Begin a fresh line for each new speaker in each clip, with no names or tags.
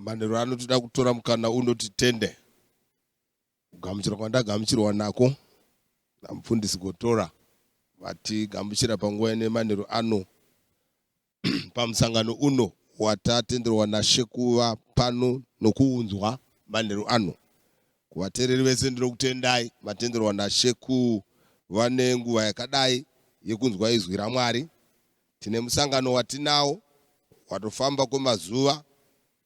manheru anotoda kutora mukana unoti tende kugamuchira kwandagamuchirwa nako namufundisi Gotora vatigamuchira panguva ine manheru ano pamusangano uno watatenderwa naShe kuva pano nokuunzwa manheru ano. Kuvateereri vese ndinokutendai matenderwa naShe kuva nenguva yakadai yekunzwa izwi raMwari. Tine musangano watinawo watofamba kwemazuva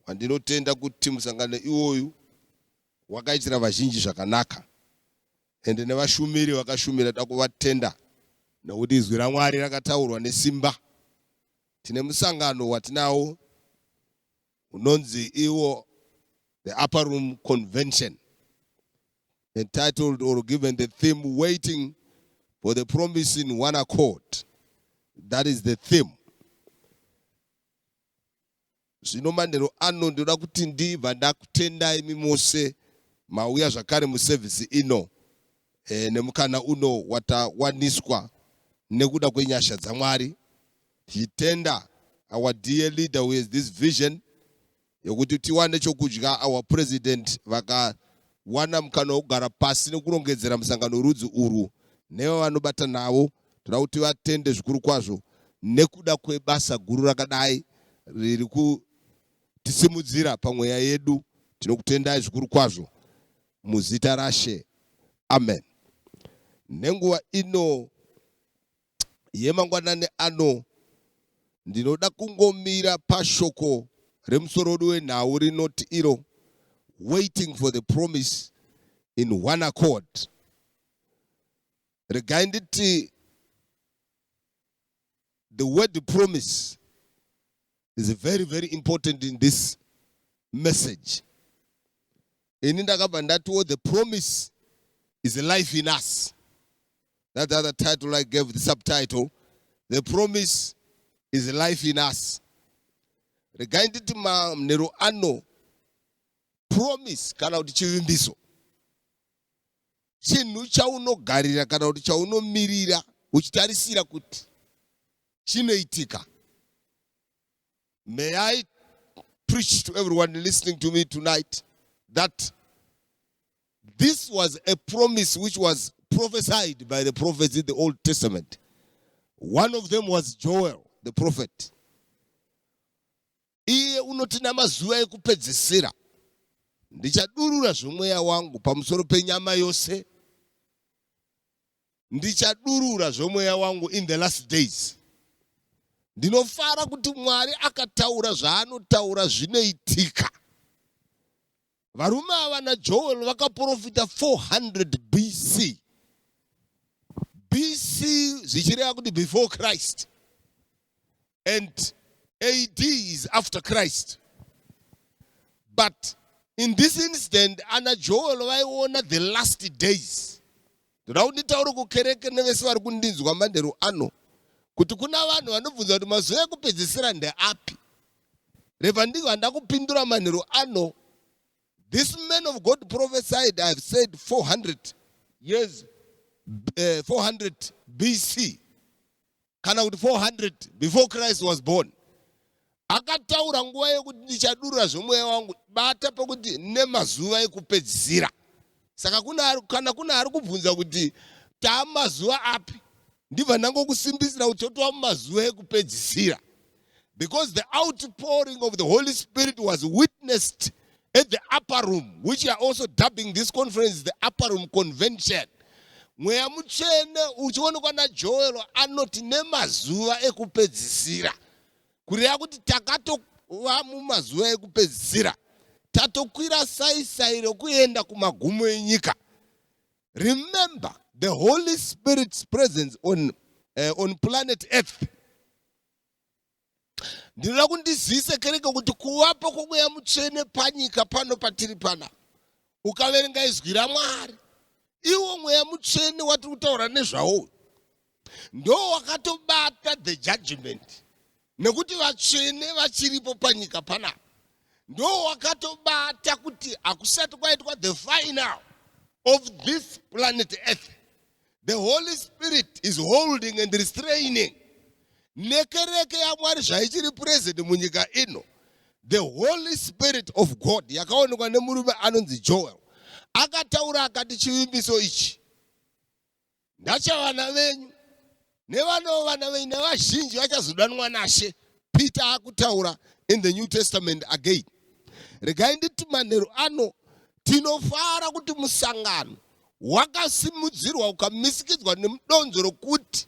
wandinotenda kuti musangano iwoyu wakaitira vazhinji zvakanaka ende nevashumiri vakashumira takuvatenda nokuti izwi raMwari rakataurwa nesimba. Tine musangano watinawo unonzi iwo the Upper Room Convention, entitled or given the theme waiting for the promise in one accord. That is the theme. Zvino manheru ano ndoda kuti ndibva ndakutendai mimose mauya zvakare muservice ino nemukana uno watawaniswa nekuda kwenyasha dzaMwari. Tichitenda our dear leader who has this vision yokuti tiwane chokudya. Our president vakawana mukana wokugara pasi nekurongedzera musangano rudzi urwu nevanobata navo. Toda kuti vatende zvikuru kwazvo nekuda kwebasa guru rakadai riri kutisimudzira pamweya yedu. Tinokutendai zvikuru kwazvo muzita raShe. Amen. Nenguva ino yemangwanani ano ndinoda kungomira pashoko remusoro wenhau rinoti iro waiting for the promise in one accord. Regai nditi the word promise is very, very important in this message. Ini ndakabva ndatiwo the promise is life in us. That's the other title I gave, the subtitle. The promise is life in us. Regai nditi manheru ano promise kana kuti chivimbiso chinhu chaunogarira kana kuti chaunomirira uchitarisira kuti chinoitika. May I preach to everyone listening to me tonight that this was a promise which was prophesied by the prophets in the Old Testament. One of them was Joel, the prophet. Iye unoti namazuva ekupedzisira ndichadurura zvomweya wangu pamusoro penyama yose. Ndichadurura zvomweya wangu in the last days. Ndinofara kuti Mwari akataura zvaanotaura zvinoitika. Varume ava naJoel vakaprofita 400 BC. BC zvichireva kuti before Christ. And AD is after Christ. But in this instant, Ana Joel vaiona the last days. Toda kuti nditaure kukereke nevese vari kundinzwa manheru ano kuti kuna vanhu vanobvunza kuti mazuva ekupedzisira ndeapi. Reva ndiko handakupindura manheru ano. This man of God prophesied, I have said 400 years, 400 BC. Kana kuti 400 before Christ was born. Akataura nguva yekuti ndichadurura zvomweya wangu bata pakuti nemazuva ekupedzisira. Saka kana kuna ari kubvunza kuti mazuva api, ndibva ndangokusimbisira kuti totova mumazuva ekupedzisira. Because the outpouring of the Holy Spirit was witnessed at the Upper Room, which are also dubbing this conference the Upper Room Convention. Mweya mutsvene uchionekwa naJoel anoti nemazuva ekupedzisira. Kureva kuti takatova mumazuva ekupedzisira. Tatokwira saisai rokuenda kumagumo enyika. Remember the Holy Spirit's presence on planet Earth. Ndinoda kundizivisa kereke kuti kuvapo kwomweya mutsvene panyika pano patiri pana. Ukaverenga izwi raMwari, iwo mweya mutsvene watiri kutaura nezvawo ndo wakatobata the judgment. Nekuti vatsvene vachiripo panyika panapa ndo wakatobata kuti hakusati kwaitwa the final of this planet Earth. The Holy Spirit is holding and restraining nekereke yaMwari zvaichiri present munyika ino. the Holy Spirit of God yakaonekwa nemurume anonzi Joel akataura akati chivimbiso ichi ndachavana venyu nevanovana venyu nevazhinji vachazodanwa naShe. Peter akutaura in the New Testament again. Regai nditi manheru ano tinofara kuti musangano wakasimudzirwa ukamisikidzwa nemudonzo rokuti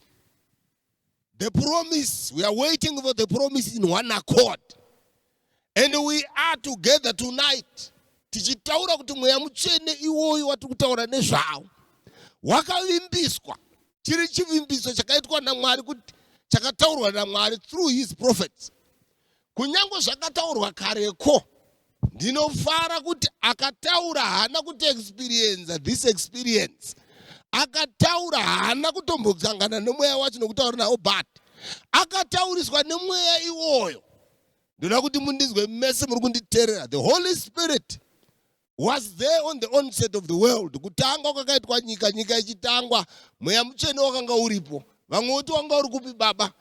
the promise, we are waiting for the promise in one accord. And we are together tonight. Tichitaura kuti mweya mutsvene iwoyo watiri kutaura nezvawo wakavimbiswa. Chiri chivimbiso chakaitwa naMwari kuti chakataurwa naMwari through his prophets. Kunyange zvakataurwa kareko, ndinofara kuti akataura hana kuti experience this experience. Akataura hana kutombosangana nemweya wacho nokutaura nawo, but akatauriswa nemweya iwoyo. Ndoda kuti mundinzwe mese muri kunditeerera. The Holy Spirit was there on the onset of the world. Kutanga kwakaitwa nyika, nyika ichitangwa, mweya mutsvene wakanga uripo. Vamwe voti wanga uri kupi baba?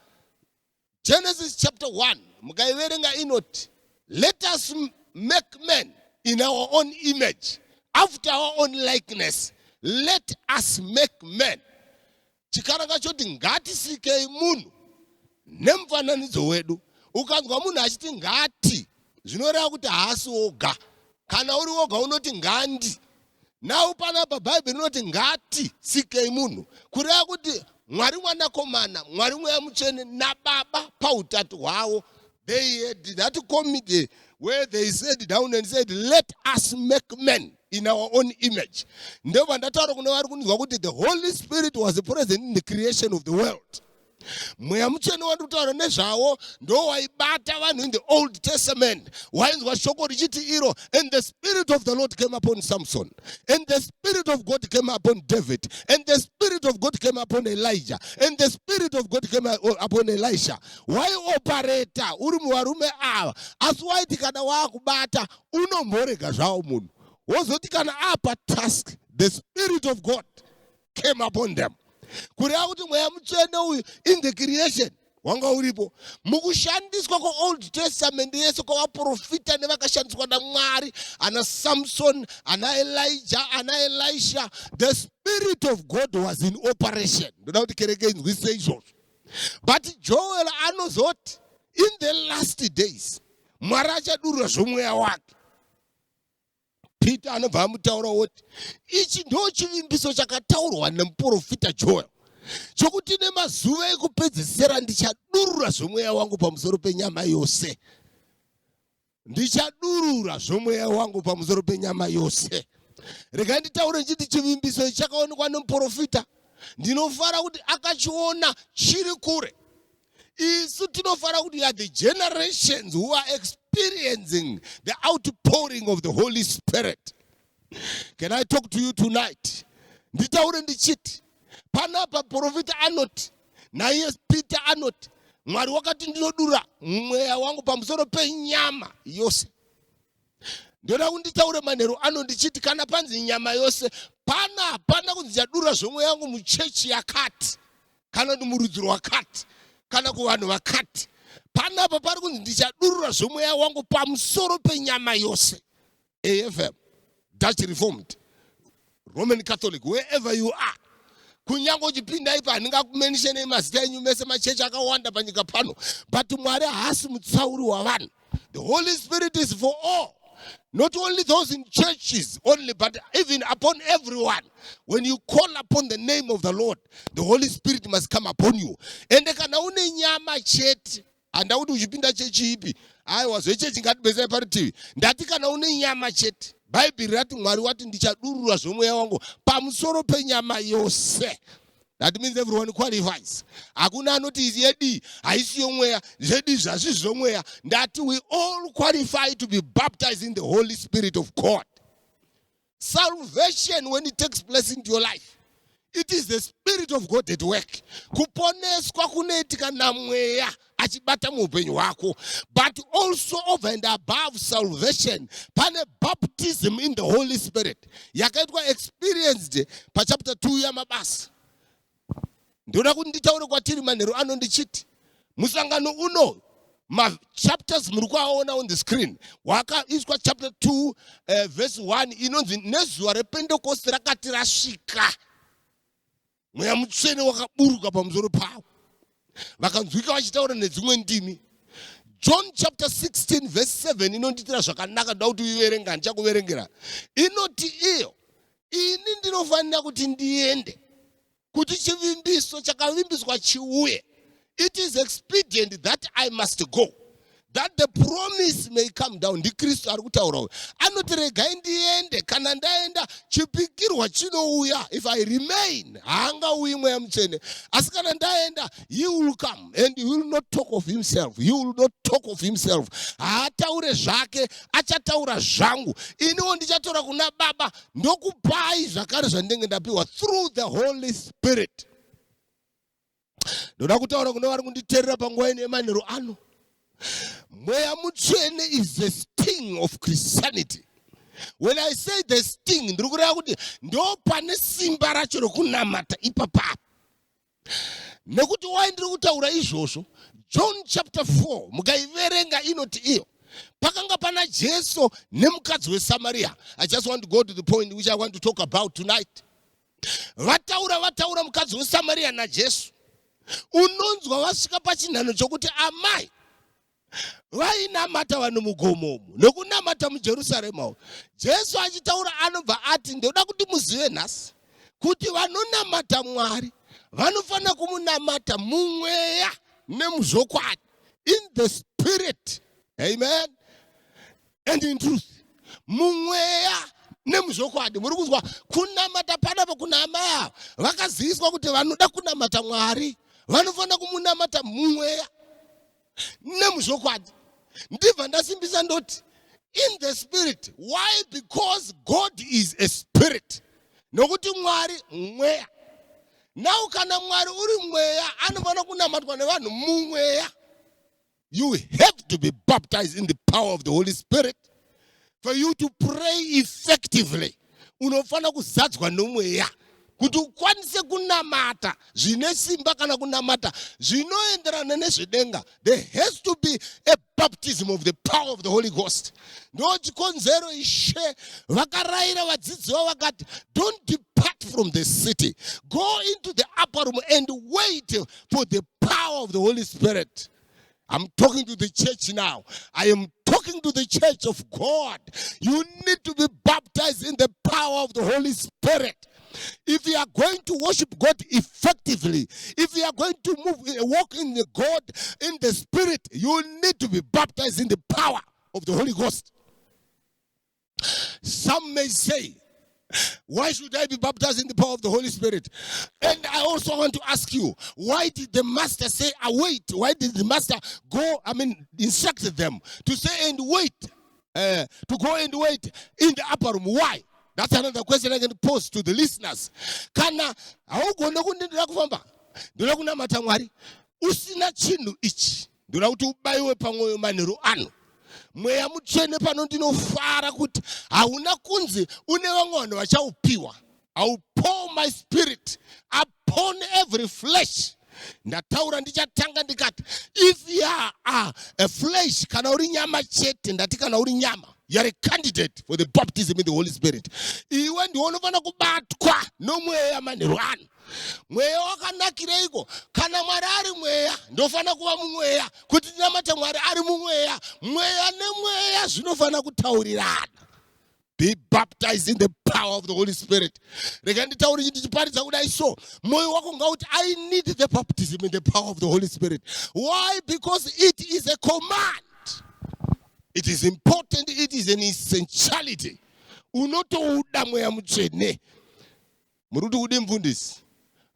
Genesis chapter 1, mukaiverenga inoti, let us make men in our own image, after our own likeness. Let us make men. Chikaranga choti ngatisikei munhu nemufananidzo wedu. Ukanzwa munhu achiti ngati, zvinoreva kuti haasi oga. Kana uri oga unoti ngandi. Nawo panapa Bible inoti ngati sikei munhu. Kureva kuti Mwari mwanakomana, Mwari mweya mutsvene naBaba pautatu hwavo, they had that committee where they sat down and said, let us make men in our own image. Ndeva ndataura kuna vari kunzwa kuti the Holy Spirit was present in the creation of the world. Mweya mutsvene wandikutaura nezvawo ndo waibata vanhu in the Old Testament. Wainzwa shoko richiti iro, and the Spirit of the Lord came upon Samson, and the Spirit of God came upon David, and the Spirit of God came upon Elijah, and the Spirit of God came upon Elisha. Waioperator uri muvarume ava, asi waiti kana waakubata unomborega zvawo munhu. Wozoti kana apa task, the Spirit of God came upon them. Kureva kuti mweya mutsvene uyu in the creation wanga uripo. Mukushandiswa kwa-Old Testament yese kwavaprofita nevakashandiswa naMwari, ana Samson, ana Elijah, ana Elisha, the Spirit of God was in operation. Ndoda kuti kereke inzwise izvozvo. But Joel anozoti in the last days Mwari achadurura zvomweya wake. Peter anobva amutaura kuti ichi ndo chivimbiso chakataurwa nemuprofita Joel, chokuti nemazuva ekupedzisira ndichadurura zvomweya wangu pamusoro penyama yose. Ndichadurura zvomweya wangu pamusoro penyama yose. Regai nditaure chiti chivimbiso ichi chakaonekwa nemuprofita. Ndinofara kuti akachiona chiri kure. Isu tinofara kuti we are the generations who are experiencing the outpouring of the Holy Spirit. Can I talk to you tonight? Nditaure ndichiti panapa profita anoti naye Peter anoti Mwari wakati ndinodura mweya wangu pamusoro penyama yose. Ndoda kunditaure manheru ano ndichiti kana panzi nyama yose pana kuti ndichadura zvomweya wangu muchechi yakati, kana kuti murudzi rwakati, kana kuvanhu vakati. Panapa pari kunzi ndichadurura zvomweya wangu pamusoro penyama yose. AFM, Dutch Reformed, Roman Catholic, wherever you are. Kunyange uchipinda ipa handingakumentionei mazita enyu mese machechi akawanda panyika pano. But Mwari haasi mutsauri wavanhu. The Holy Spirit is for all. Not only those in churches only, but even upon everyone. When you call upon the name of the Lord, the Holy Spirit must come upon you. Ende kana une nyama chete, anda kuti uchipinda chechi ipi, aiwa chechi ngatibese parutivi. Ndati kana une nyama chete, Bible rati Mwari wati ndichadurura zvomweya wangu pamusoro penyama yose. That means everyone qualifies. Hakuna anoti izi yedi haisiyo mweya, zedi zvazvizvo mweya. That we all qualify to be baptized in the Holy Spirit of God. Salvation, when it takes place into your life, it is the Spirit of God at work. Kuponeswa kunoitika namweya achibata muupenyu hwako. But also over and above salvation, pane baptism in the Holy Spirit yakaitwa experienced pa chapter 2 yamabasa. Ndoda kuti nditaure kwatiri manheru ano ndichiti musangano uno chapters muri kuaona on the screen. Wakaiswa chapter 2 verse 1 inonzi nezuva repentekoste rakati rasvika. Mweya mutsvene wakaburuka pamusoro pavo. Vakanzwika vachitaura nedzimwe ndimi. John chapter 16 verse 7 inonditira zvakanaka ndoda kuti uiverenga ndichakuverengera. Inoti iyo ini ndinofanira kuti ndiende kuti chivimbiso chakavimbiswa chiuye. It is expedient that I must go, that the promise may come down. Ndi Kristu ari kutaura. Anoti regai ndiende, kana ndaenda chipikirwa chinouya. If I remain, haangauyi Mweya Mutsvene. Asi kana ndaenda, he will come and he will not talk of himself. He will not talk of himself. Haataure zvake, achataura zvangu. Iniwo ndichataura kuna Baba, ndokupai zvakare zvandinenge ndapiwa through the Holy Spirit. Ndoda kutaura kuna vari kunditeerera panguva ino yemanheru ano. Mweya Mutsvene is the sting of Christianity. When I say the sting, ndiri kureva kuti ndo pane simba racho rokunamata ipapa. Nekuti why ndiri kutaura izvozvo, John chapter 4 mukaiverenga inoti iyo pakanga pana Jesu nemukadzi weSamaria. I just want to go to the point which I want to talk about tonight. Vataura mukadzi weSamaria naJesu. Unonzwa vasvika pachinhano chokuti amai vainamata vanhu mugomomo nokunamata muJerusarema. Jesu achitaura anobva ati ndoda kuti muzive nhasi kuti vanonamata Mwari vanofanira kumunamata mumweya nemuzvokwadi, in the spirit, amen, and in truth. Mumweya nemuzvokwadi. Muri kuzwa kunamata panapa kuna amai ava vakaziviswa kuti vanoda kunamata Mwari vanofanira kumunamata mumweya nemuzvokwadi. Ndibva ndasimbisa ndoti in the spirit. Why? Because God is a spirit. Nokuti Mwari mweya. Now kana Mwari uri mweya anofanira kunamatwa nevanhu mumweya. You have to be baptized in the power of the Holy Spirit for you to pray effectively. Unofanira kuzadzwa nomweya kuti ukwanise kunamata zvine simba kana kunamata zvinoenderana nezvedenga. There has to be a baptism of the power of the Holy Ghost. Ndo chikonzero Ishe vakarayira vadzidzi vavo vakati, don't depart from the city, go into the upper room and wait for the power of the Holy Spirit. I'm talking to the church now. I am talking to the church of God. You need to be baptized in the power of the Holy Spirit. If you are going to worship God effectively, if you are going to walk in the God, in the Spirit, you need to be baptized in the power of the Holy Ghost. Some may say, why should I be baptized in the power of the Holy Spirit? And I also want to ask you, why did the master say, wait? Why did the master instructed them to say and wait, to go and wait in the upper room? Why? That's another question I can pose to the listeners. Kana haugona kundendera kufamba ndoda kunamata Mwari usina chinhu ichi, ndoda kuti ubaiwe pamwoyo manheru ano. Mweya Mutsvene pano ndinofara kuti hauna kunzi une vamwe vanhu vachaupiwa. I will pour my spirit upon every flesh. Ndataura ndichatanga ndikati, if you are a flesh, kana uri nyama chete, ndati kana uri nyama, you are a candidate for the baptism in the Holy Spirit. Iwe ndiwe unofanira kubatwa nomweya manheru ano. Mweya wakanakireiko? Kana Mwari ari mweya, ndofanira kuva mumweya. Kuti ndinamate Mwari ari mumweya, mweya nemweya zvinofanira kutaurirana. Be baptized in the power of the Holy Spirit. Rega nditaure ndichiparidza kudai so. Moyo wako ngauti, I need the baptism in the power of the Holy Spirit. Why? Because it is a command. It is important. It is an essentiality. Unotouda Mweya Mutsvene. Muruti kudi mfundisi.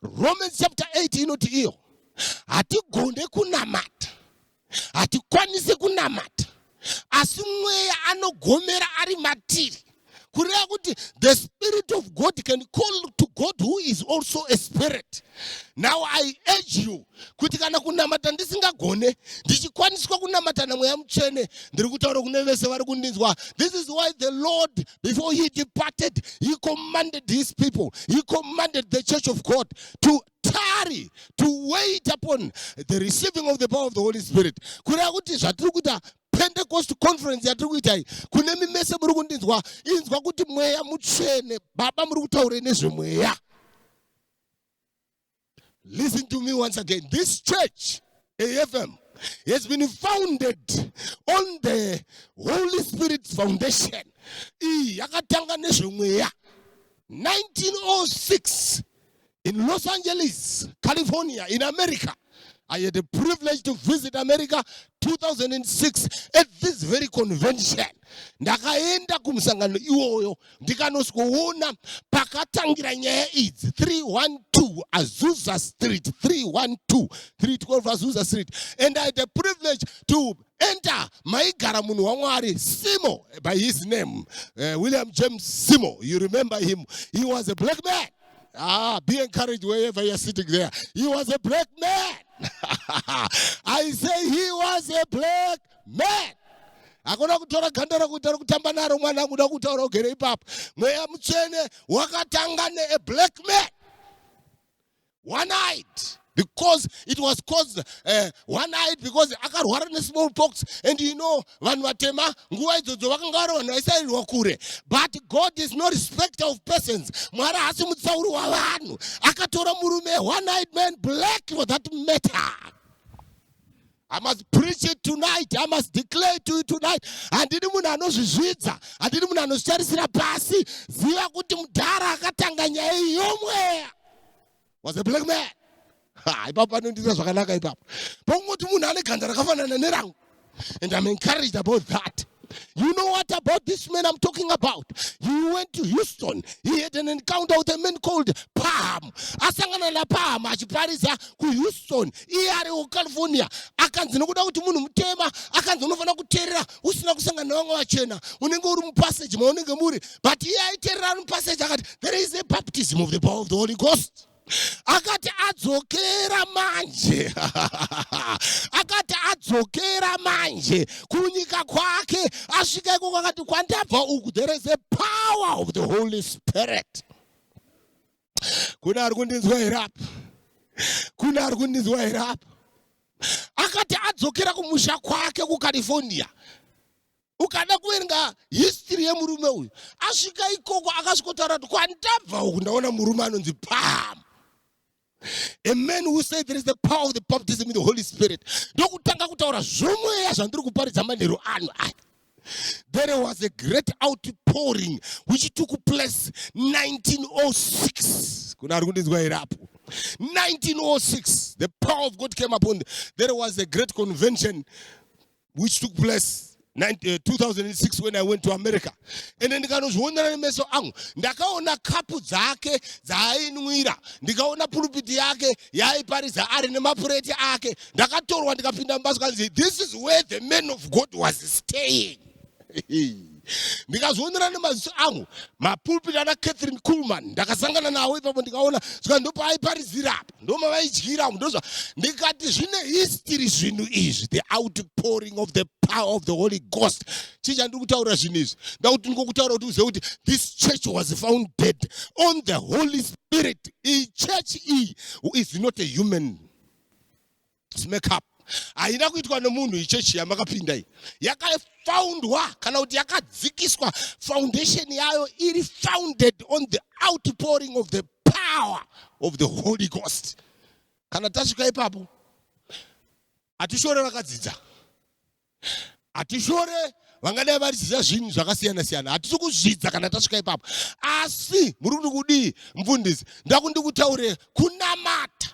Romans chapter 8 inoti iyo. Hatigone kunamata. Hatikwanise kunamata. Asi mweya anogomera ari matiri kureva kuti the Spirit of God can call to God who is also a spirit. Now I urge you kuti kana kunamata ndisingagone ndichikwaniswa kunamata namweya mutsvene ndiri kutaura kune vese vari kundinzwa. This is why the Lord, before he departed, he commanded his people, he commanded the church of God to tarry, to wait upon the receiving of the power of the Holy Spirit. Kureva kuti zvatiri kuita Pentecost conference yatiri kuita iyi, kune mimese muri kundinzwa, inzwa kuti mweya mutsvene, baba muri kutaura nezvemweya. Listen to me once again. This church, AFM, has been founded on the Holy Spirit's foundation. 1906 in Los Angeles, California, in America. I had the privilege to visit America 2006 at this very convention. Ndakaenda kumusangano iwoyo ndikanoskuona pakatangira nyaya idzi 312 Azusa Street, 312 Azusa Street, and I had the privilege to enter maigara munhu waMwari Simo, by his name, William James Simo. You remember him? He was a black man. Be encouraged wherever you're sitting there. He was a black man. I say he was a black man. Akona kutora gandara kutara kutamba naro mwana kuda kutaura ugere ipapo. Mweya mutsvene wakatanga a black man. One-eyed. Because it was caused one-eyed because akarwara smallpox, and you know vanhu vatema nguva idzodzo vakanga vari vanhu vaisarirwa kure. But God is no respecter of persons. Mwari haasi mutsauri wavanhu. Akatora murume one-eyed man, black for that matter. I must preach it tonight. I must declare to you tonight. Handidi munhu anozvizvidza, handidi munhu anozvitarisira pasi. Ziva kuti mudhara akatanga nyaya iyi yomweya was a black man. Ipapa nondisa zvakanaka ipapa. Pongoti munhu ane ganda rakafanana nerangu. And I'm encouraged about that. You know what about this man I'm talking about? He went to Houston. He had an encounter with a man called Palm. Asangana na Palm achiparisa ku Houston. Iye ari ku California. Akanzi nokuda kuti munhu mutema, akanzi unofana kuteerera usina kusangana nevamwe vachena. Unenge uri mupassage maunenge muri. But iye aiteerera mupassage akati, there is a baptism of the power of the Holy Ghost. Akati adzokera manje. Akati adzokera manje kunyika kwake asvika ikoko akati kwandabva uku, there is a power of the Holy Spirit. Kuna ari kundinzwa here apa? Kuna ari kundinzwa here apa? Akati adzokera kumusha kwake kuCalifornia. Ukada kuverenga history yemurume uyu, asvika ikoko akasvikotaura kuti kwandabva uku ndaona murume anonzi Palm. A man who said there is the power of the baptism in the Holy Spirit. Ndokutanga kutaura zvomweya zvandiri kuparidza manheru ano aya. There was a great outpouring which took place 1906. Kuna ari kundinzwa here apo? 1906, the power of God came upon them. There was a great convention which took place 2006 when I went to America. And then ndikanozviona nemeso angu, ndakaona kapu dzake dzaainwira, ndikaona pulpiti yake yaaiparidza ari nemapureti ake. Ndakatorwa ndikapinda mumbatso kanzi, this is where the man of God was staying. Ndikazvionera nemaziso angu mapulpiti ana Catherine Kuhlman, ndakasangana nawo ipapo ndikaona saka ndopaaiparizira apo, ndomavaidyira apo, ndozva ndikati zvine history zvinhu izvi, the outpouring of the power of the Holy Ghost. Chicha ndiri kutaura zvinhu izvi ndakuti ndikokutaura kuti uzive kuti this church was founded on the Holy Spirit. A church is not a human make-up. Haina kuitwa nemunhu ichechi yamakapinda iyi. Yakafoundwa kana kuti yakadzikiswa, foundation yayo iri founded on the outpouring of the power of the Holy Ghost. Kana tasvika ipapo, hatishore vakadzidza, hatishore vangadai varidzidza zvinhu zvakasiyana siyana, hatisi kuzvidza kana tasvika ipapo. Asi muri kuti kudii mufundisi? Ndakuti ndikutaure kunamata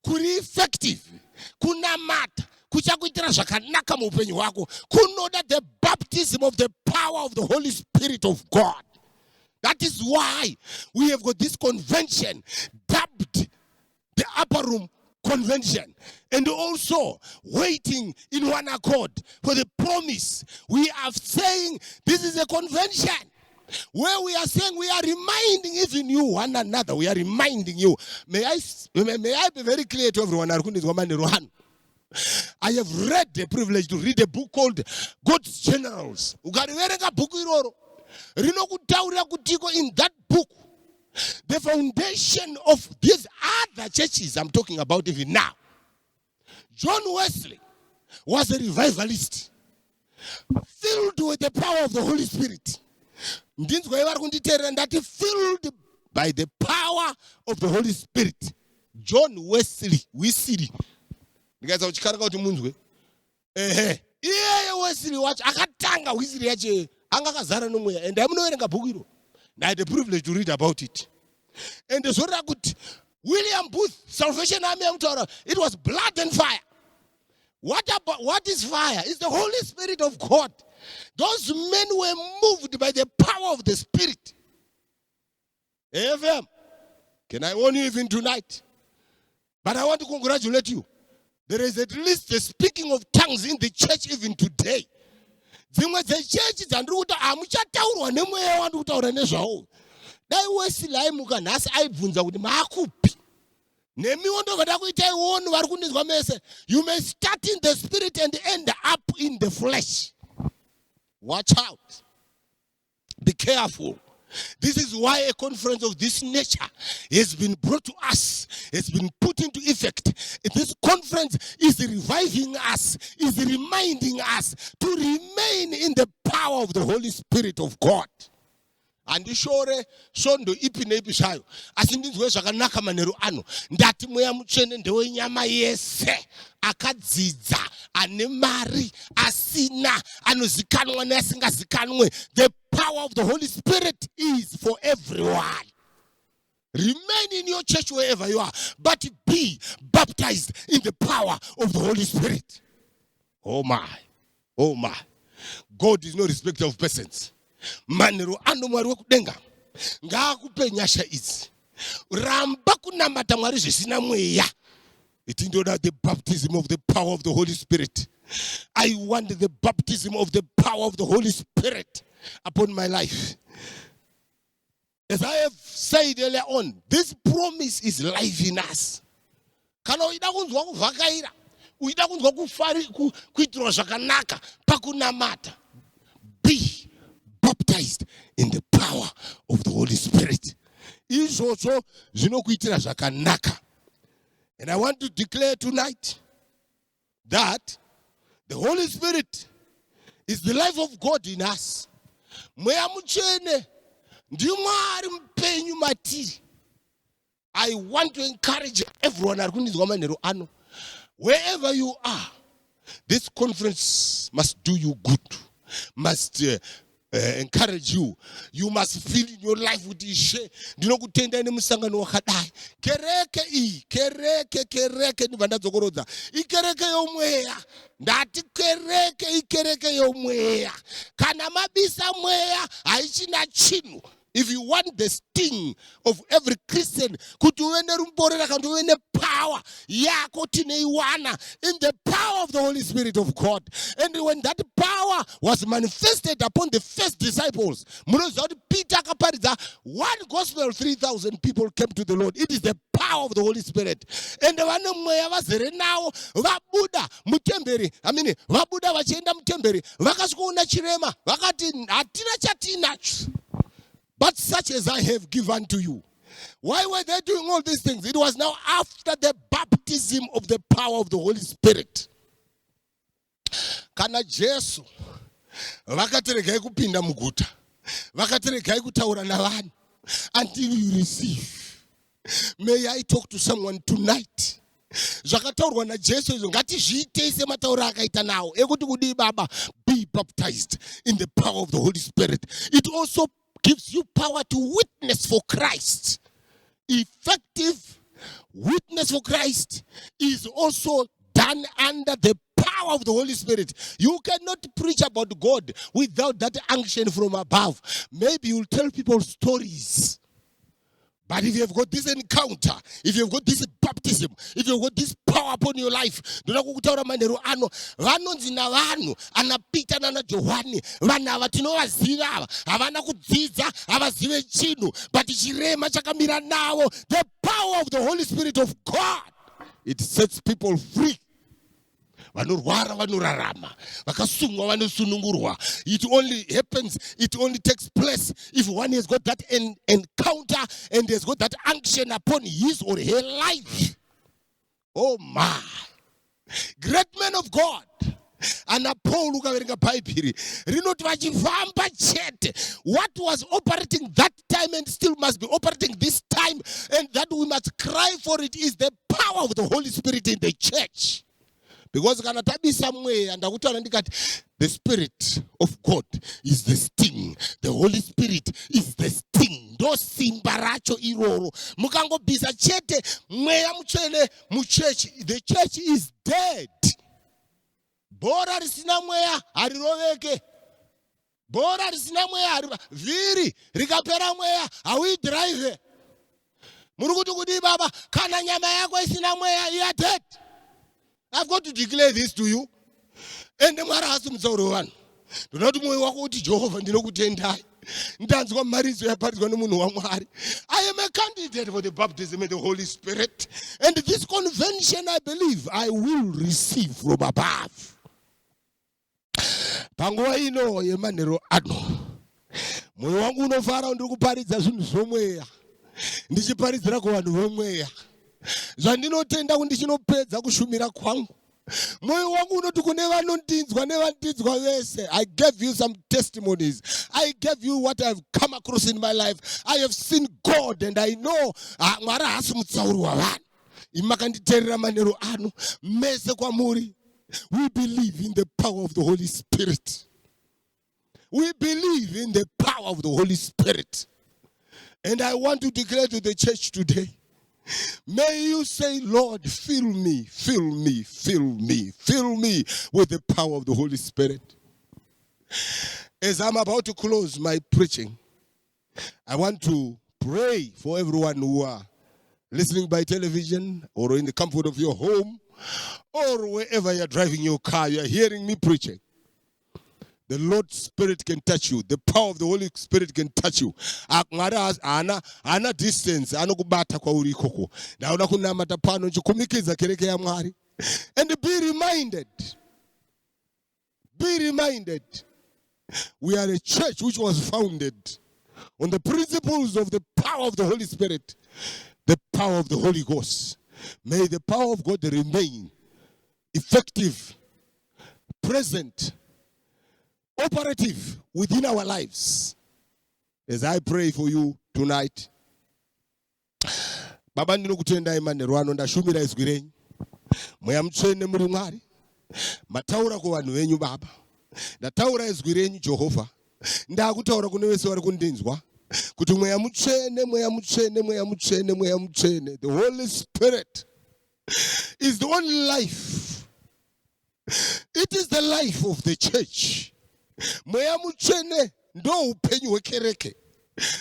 kuri effective. Kunamata kuchakuitira zvakanaka muupenyu hwako kunoda the baptism of the power of the Holy Spirit of God. That is why we have got this convention dubbed the Upper Room Convention, and also waiting in one accord for the promise. We are saying this is a convention. where we are saying we are reminding even you one another. We are reminding you. May I be very clear to everyone. I have read the privilege to read a book called God's Generals. In that book, the foundation of these other churches I'm talking about even now, John Wesley was a revivalist, filled with the power of the Holy Spirit. That filled by the power of the Holy Spirit. John Wesley, because of Chicago to Munzwe. Wesley watch akatanga Wesley yache angakazara nomweya and I'm not book. I had the privilege to read about it. And the sort of good William Booth, Salvation Army, it was blood and fire. What is fire? It's the Holy Spirit of God. Those men were moved by the power of the Spirit. AFM, can I warn you even tonight? But I want to congratulate you. There is at least the speaking of tongues in the church even today. The church is under amuchataurwa nemweya wandu kutaura nezvawo. Dai Wesley mukanhasi aibvunza kuti maakupi. Nemiwo ndovada kuita iwonu vari kundinzwa mese. You may start in the spirit and end up in the flesh. Watch out. Be careful. This is why a conference of this nature has been brought to us, has been put into effect. This conference is reviving us, is reminding us to remain in the power of the Holy Spirit of God. And sure sondo ipine ipishayo asindinzwe zvakanaka manheru ano ndati mweya mutsvene ndewenyama yese akadzidza ane mari asina anozikanwa neasingazikanwe. The power of the Holy Spirit is for everyone. Remain in your church wherever you are, but be baptized in the power of the Holy Spirit. Oh my, oh my. God is no respecter of persons. Manero ano mwari wekudenga ngaakupe nyasha idzi ramba kunamata mwari zvisina mweya. It is not the baptism of the power of the Holy Spirit. I want the baptism of the power of the Holy Spirit upon my life. As I have said earlier on, this promise is life in us. Kana uida kunzwa kuvhakaira, uida kunzwa kuitirwa zvakanaka pakunamata, be baptized in the power of the Holy Spirit. Izvozvo zvinokuitira zvakanaka. And I want to declare tonight that the Holy Spirit is the life of God in us. Mweya mutsvene ndimwari mupenyu matiri. I want to encourage everyone wherever you are, this conference must do you good, must encourage you. You must feel in your life with ishe. Ndinokutenda ine musangano wakadai. Kereke ndivanda dzokorodza. Ikereke yomweya. Ndati ikereke yomweya. Kana mabisa mweya haichina chinhu. If you want the sting of every Christian, could you the power in the power of the Holy Spirit of God? And when that power was manifested upon the first disciples, Peter one gospel, 3,000 people came to the Lord. It is the power of the Holy Spirit. And the one now vabuda mutemberi. Vabuda vachenda mutemberi. Vakasukuna chirema. Vakati atina chatina. But such as I have given to you. Why were they doing all these things? It was now after the baptism of the power of the Holy Spirit. Kana Jesu vakateregai kupinda muguta. Vakateregai kutaura navanhu until you receive. May I talk to someone tonight? Zvakataurwa naJesu izvo ngatizviite sematauro akaita nawo ekuti kudii baba, be baptized in the power of the Holy Spirit. It also gives you power to witness for Christ. Effective witness for Christ is also done under the power of the Holy Spirit. You cannot preach about God without that unction from above. Maybe you'll tell people stories, But if you have got this encounter, if you have got this baptism, if you have got this power upon your life, ndona kukutaura manheru ano, vanonzi navanhu ana Peter nana Johani, vanhu ava tinovaziva ava, havana kudzidza, havazive chinhu, but chirema chakamira navo, the power of the Holy Spirit of God, it sets people free. Vanorwara vanorarama, vakasungwa vanosunungurwa. It only happens, it only takes place if one has got that encounter and has got that unction upon his or her life. Oh my, great men of God. Ana Paul ukaverenga bhaibheri rinoti vachifamba chete. What was operating that time and still must be operating this time, and that we must cry for it, is the power of the Holy Spirit in the church. Because kana tabisa mweya ndakutaura ndikati the Spirit of God is the sting, the Holy Spirit is the sting. Ndo simba racho iroro. Mukangobisa chete mweya mutsvene muchechi, the church is dead. Bora risina mweya hariroveke. Bora risina mweya hariva. Vhiri rikapera mweya hawi drive. Murukuti kudi baba kana nyama yako isina mweya you are dead. I've got to declare this to you. And mwara hasi mtsauro vanhu. Ndinoti mwoyo wako uti Jehovah ndinokutendai. Ndanzwa marizo yaparidzwa nomunhu waMwari. I am a candidate for the baptism of the Holy Spirit. And this convention, I believe, I will receive from above. Panguva ino yemanheru ano, mwoyo wangu unofara ndiri kuparidza zvinhu zvomweya, ndichiparidzira kuvanhu vomweya. Zvandinotenda kuti ndichinopedza kushumira kwangu, mwoyo wangu unoti kune vanondinzwa nevandinzwa vese. I gave you some testimonies. I gave you what I've come across in my life. I have seen God and I know Mwari haasi mutsauri wavanhu. Imakanditeerera manheru ano mese kwamuri. We believe in the power of the Holy Spirit. We believe in the power of the Holy Spirit. And I want to declare to the church today, may you say, Lord, fill me, fill me, fill me, fill me with the power of the Holy Spirit. As I'm about to close my preaching, I want to pray for everyone who are listening by television or in the comfort of your home, or wherever you're driving your car, you're hearing me preaching. The Lord's Spirit can touch you. The power of the Holy Spirit can touch you. Ana distance, anokubata kwa urikoko. Naona kunamata pano nchikumikiza kereke ya Mwari. And be reminded, we are a church which was founded on the principles of the power of the Holy Spirit, the power of the Holy Ghost. May the power of God remain effective, present, operative within our lives. As I pray for you tonight, Baba ndinokutendai manheru ano ndashumira izwi renyu. Mweya mutsvene muri Mwari. Mataura kuvanhu venyu Baba. Ndataura izwi renyu Jehovah. Ndakutaura kune vese vari kundinzwa. Kuti mweya mutsvene, mweya mutsvene, mweya mutsvene, mweya mutsvene. The Holy Spirit is the only life. It is the life of the church. Mweya mutsvene ndo upenyu hwekereke.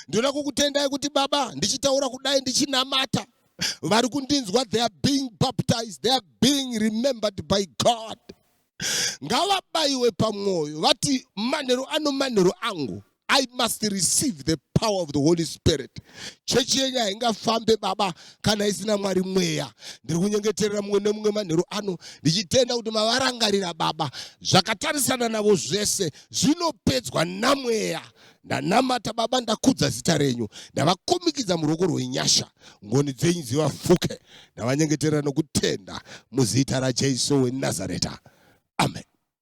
Ndinoda kukutendai kuti Baba ndichitaura kudai ndichinamata, vari kundinzwa, they are being baptized, they are being remembered by God. Ngavabayiwe pamwoyo vati manheru ano manheru angu, I must receive the power of the Holy Spirit. Chechi yenyu haingafambe Baba kana isina Mwari mweya. Ndiri kunyengeterera mumwe nemumwe manheru ano ndichitenda kuti mavarangarira Baba zvakatarisana navo zvese zvinopedzwa namweya. Ndanamata Baba, ndakudza zita renyu, ndavakumikidza muruoko rwenyasha, ngoni dzenyu dzivafuke, ndavanyengeterera nokutenda muzita raJesu weNazareta. Amen.